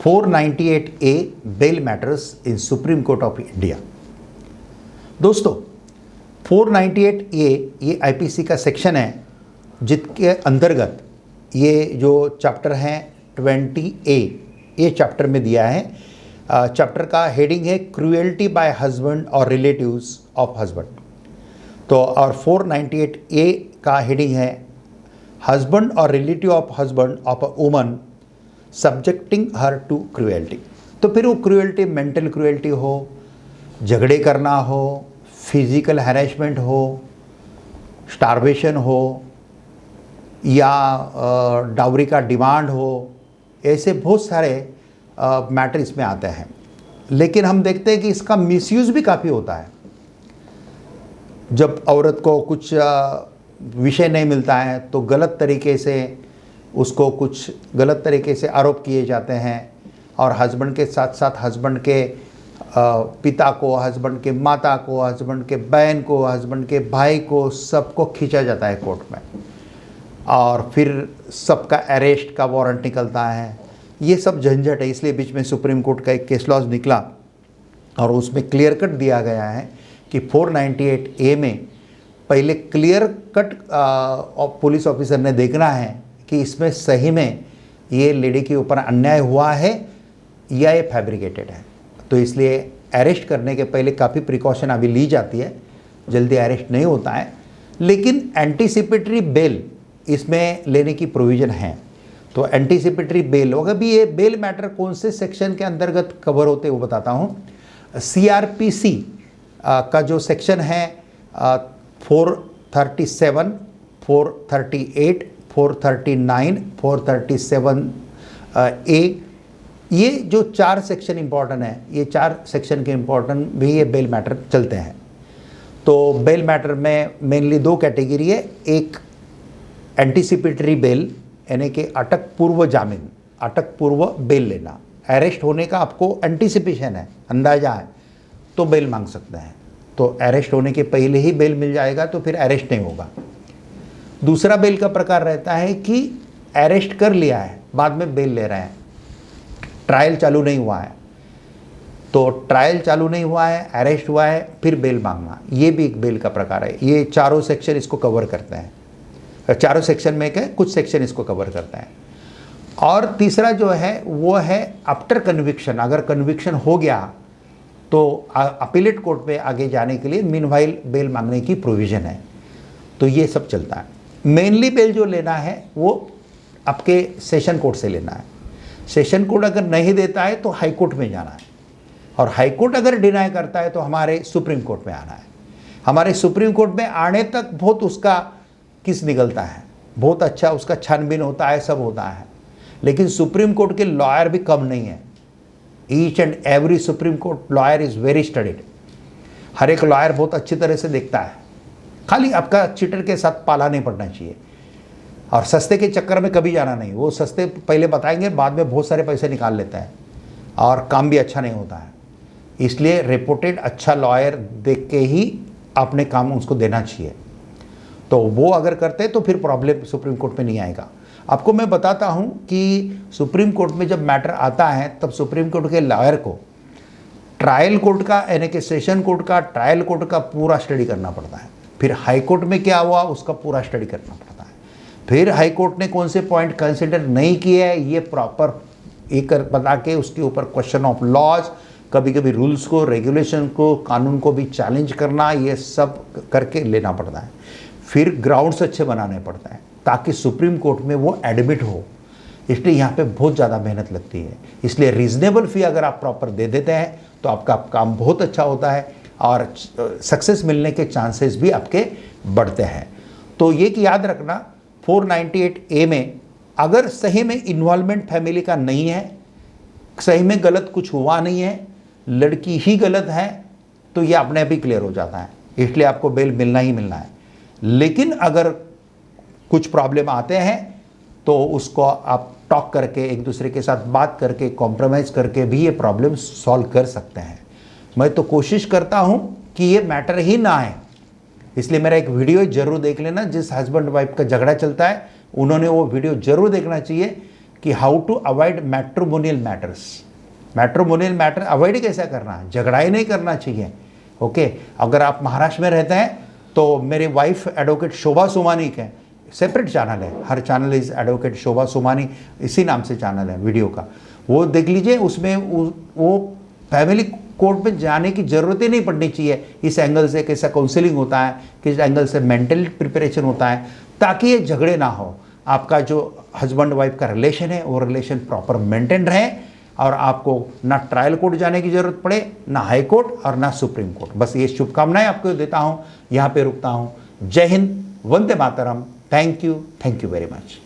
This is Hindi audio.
498A bail matters in Supreme Court of India. दोस्तों 498A ये आईपीसी का सेक्शन है जिसके अंतर्गत ये जो चैप्टर हैं 20A ये चैप्टर में दिया है। चैप्टर का हेडिंग है क्रूएल्टी बाय हस्बैंड और रिलेटिव्स ऑफ हस्बैंड। तो और 498A का हेडिंग है हस्बैंड और relative of husband of a woman subjecting her to cruelty. तो फिर वो क्रूएल्टी मेंटल क्रूएल्टी हो, झगड़े करना हो, फिजिकल हैरेसमेंट हो, स्टारवेशन हो या डाउरी का डिमांड हो, ऐसे बहुत सारे मैटर इसमें आते हैं। लेकिन हम देखते हैं कि इसका मिसयूज़ भी काफ़ी होता है। जब औरत को कुछ विषय नहीं मिलता है तो गलत तरीके से उसको कुछ गलत तरीके से आरोप किए जाते हैं और हस्बैंड के साथ साथ हस्बैंड के पिता को, हस्बैंड के माता को, हस्बैंड के बहन को, हस्बैंड के भाई को, सबको खींचा जाता है कोर्ट में और फिर सबका अरेस्ट का वारंट निकलता है। ये सब झंझट है। इसलिए बीच में सुप्रीम कोर्ट का एक केस लॉज निकला और उसमें क्लियर कट दिया गया है कि 498A में पहले क्लियर कट पुलिस ऑफिसर ने देखना है कि इसमें सही में ये लेडी के ऊपर अन्याय हुआ है या ये फैब्रिकेटेड है। तो इसलिए अरेस्ट करने के पहले काफ़ी प्रिकॉशन अभी ली जाती है, जल्दी अरेस्ट नहीं होता है। लेकिन एंटीसिपेटरी बेल इसमें लेने की प्रोविज़न है। तो एंटीसिपेटरी बेल होगा भी। ये बेल मैटर कौन से सेक्शन के अंतर्गत कवर होते हैं वो बताता हूँ। CRPC का जो सेक्शन है 437, 438, 439, 437A, ये जो 4 सेक्शन इम्पॉर्टेंट है, ये 4 सेक्शन के इम्पॉर्टेंट भी ये बेल मैटर चलते हैं। तो बेल मैटर में मेनली 2 कैटेगरी है। एक एंटीसिपेटरी बेल यानी कि अटक पूर्व जामीन, अटक पूर्व बेल लेना। अरेस्ट होने का आपको एंटीसिपेशन है, अंदाज़ा है, तो बेल मांग सकते हैं। तो अरेस्ट होने के पहले ही बेल मिल जाएगा तो फिर अरेस्ट नहीं होगा। दूसरा बेल का प्रकार रहता है कि अरेस्ट कर लिया है, बाद में बेल ले रहे हैं, ट्रायल चालू नहीं हुआ है। तो ट्रायल चालू नहीं हुआ है, अरेस्ट हुआ है, फिर बेल मांगना, ये भी एक बेल का प्रकार है। ये चारों सेक्शन इसको कवर करते हैं। चारों सेक्शन में क्या, कुछ सेक्शन इसको कवर करते हैं। और तीसरा जो है वो है आफ्टर कन्विक्शन। अगर कन्विक्शन हो गया तो अपीलेट कोर्ट में आगे जाने के लिए मीनवाइल बेल मांगने की प्रोविज़न है। तो ये सब चलता है। मेनली बेल जो लेना है वो आपके सेशन कोर्ट से लेना है। सेशन कोर्ट अगर नहीं देता है तो हाई कोर्ट में जाना है और हाई कोर्ट अगर डिनाई करता है तो हमारे सुप्रीम कोर्ट में आना है। हमारे सुप्रीम कोर्ट में आने तक बहुत उसका किस निकलता है, बहुत अच्छा उसका छानबीन होता है, सब होता है। लेकिन सुप्रीम कोर्ट के लॉयर भी कम नहीं है। Each and every supreme court lawyer is very studied. हर एक लॉयर बहुत अच्छी तरह से देखता है। खाली आपका चीटर के साथ पाला नहीं पड़ना चाहिए और सस्ते के चक्कर में कभी जाना नहीं। वो सस्ते पहले बताएंगे, बाद में बहुत सारे पैसे निकाल लेते हैं और काम भी अच्छा नहीं होता है। इसलिए रेपुटेड अच्छा लॉयर देख के ही अपने काम उसको देना चाहिए। तो वो अगर करते तो फिर प्रॉब्लम सुप्रीम कोर्ट में नहीं आएगा। आपको मैं बताता हूँ कि सुप्रीम कोर्ट में जब मैटर आता है तब सुप्रीम कोर्ट के लॉयर को ट्रायल कोर्ट का यानी कि सेशन कोर्ट का, ट्रायल कोर्ट का पूरा स्टडी करना पड़ता है। फिर हाई कोर्ट में क्या हुआ उसका पूरा स्टडी करना पड़ता है। फिर हाई कोर्ट ने कौन से पॉइंट कंसिडर नहीं किए हैं ये प्रॉपर एक बता के उसके ऊपर क्वेश्चन ऑफ लॉज, कभी कभी रूल्स को, रेगुलेशन को, कानून को भी चैलेंज करना, ये सब करके लेना पड़ता है। फिर ग्राउंड्स अच्छे बनाने पड़ते हैं ताकि सुप्रीम कोर्ट में वो एडमिट हो। इसलिए यहाँ पे बहुत ज़्यादा मेहनत लगती है। इसलिए रीजनेबल फ़ी अगर आप प्रॉपर दे देते हैं तो आपका काम बहुत अच्छा होता है और सक्सेस मिलने के चांसेस भी आपके बढ़ते हैं। तो ये कि याद रखना 498A में अगर सही में इन्वॉल्वमेंट फैमिली का नहीं है, सही में गलत कुछ हुआ नहीं है, लड़की ही गलत है, तो ये अपने आप ही क्लियर हो जाता है। इसलिए आपको बेल मिलना ही मिलना है। लेकिन अगर कुछ प्रॉब्लम आते हैं तो उसको आप टॉक करके, एक दूसरे के साथ बात करके, कॉम्प्रोमाइज़ करके भी ये प्रॉब्लम सॉल्व कर सकते हैं। मैं तो कोशिश करता हूँ कि ये मैटर ही ना आए। इसलिए मेरा एक वीडियो जरूर देख लेना। जिस हस्बैंड वाइफ का झगड़ा चलता है उन्होंने वो वीडियो जरूर देखना चाहिए कि how to avoid matrimonial matters. Matrimonial matter avoid कैसा करना है, झगड़ा ही नहीं करना चाहिए। ओके, अगर आप महाराष्ट्र में रहते हैं तो मेरी वाइफ एडवोकेट शोभा सोमानी के सेपरेट चैनल है, हर चैनल इज एडवोकेट शोभा सोमानी, इसी नाम से चैनल है वीडियो का, वो देख लीजिए। उसमें वो फैमिली कोर्ट में जाने की ज़रूरत ही नहीं पड़नी चाहिए, इस एंगल से कैसा काउंसलिंग होता है, किस एंगल से मेंटल प्रिपरेशन होता है, ताकि ये झगड़े ना हो। आपका जो हस्बैंड वाइफ का रिलेशन है वो रिलेशन प्रॉपर मेंटेन रहे और आपको ना ट्रायल कोर्ट जाने की ज़रूरत पड़े, ना हाई कोर्ट और ना सुप्रीम कोर्ट। बस ये शुभकामनाएं आपको देता हूँ, यहाँ पे रुकता हूँ। जय Hind, Vande Mataram, thank you very much.